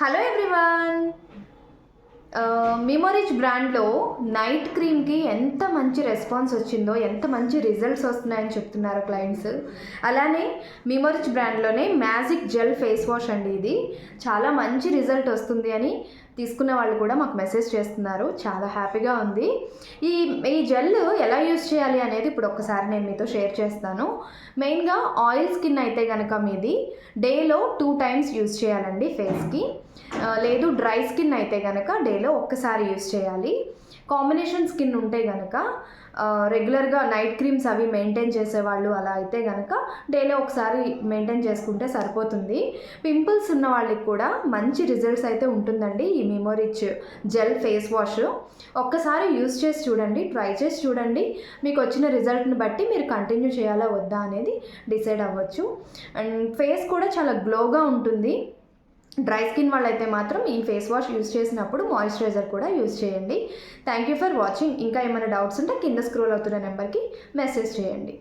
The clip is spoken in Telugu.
Hello everyone. మిమోరిచ్ బ్రాండ్లో నైట్ క్రీమ్కి ఎంత మంచి రెస్పాన్స్ వచ్చిందో, ఎంత మంచి రిజల్ట్స్ వస్తున్నాయని చెప్తున్నారు క్లయింట్స్. అలానే మిమోరిచ్ బ్రాండ్లోనే మ్యాజిక్ జెల్ ఫేస్ వాష్ అండి. ఇది చాలా మంచి రిజల్ట్ వస్తుంది అని తీసుకున్న వాళ్ళు కూడా మాకు మెసేజ్ చేస్తున్నారు. చాలా హ్యాపీగా ఉంది. ఈ ఈ జెల్ ఎలా యూజ్ చేయాలి అనేది ఇప్పుడు ఒక్కసారి నేను మీతో షేర్ చేస్తాను. మెయిన్గా ఆయిల్ స్కిన్ అయితే కనుక మీది డేలో 2 times యూజ్ చేయాలండి ఫేస్కి. లేదు డ్రై స్కిన్ అయితే కనుక డేలో ఒక్కసారి యూజ్ చేయాలి. కాంబినేషన్ స్కిన్ ఉంటే కనుక రెగ్యులర్గా నైట్ క్రీమ్స్ అవి మెయింటైన్ చేసేవాళ్ళు అలా అయితే కనుక డేలో ఒకసారి మెయింటైన్ చేసుకుంటే సరిపోతుంది. పింపుల్స్ ఉన్న వాళ్ళకి కూడా మంచి రిజల్ట్స్ అయితే ఉంటుందండి ఈ మిమోరిచ్ జెల్ ఫేస్ వాష్. ఒక్కసారి యూజ్ చేసి చూడండి, ట్రై చేసి చూడండి. మీకు వచ్చిన రిజల్ట్ని బట్టి మీరు కంటిన్యూ చేయాలా వద్దా అనేది డిసైడ్ అవ్వచ్చు. అండ్ ఫేస్ కూడా చాలా గ్లోగా ఉంటుంది. డ్రై స్కిన్ వాళ్ళైతే మాత్రం ఈ ఫేస్ వాష్ యూజ్ చేసినప్పుడు మాయిశ్చరైజర్ కూడా యూజ్ చేయండి. Thank you for watching. ఇంకా ఏమైనా డౌట్స్ ఉంటే కింద స్క్రోల్ అవుతున్న నెంబర్కి మెసేజ్ చేయండి.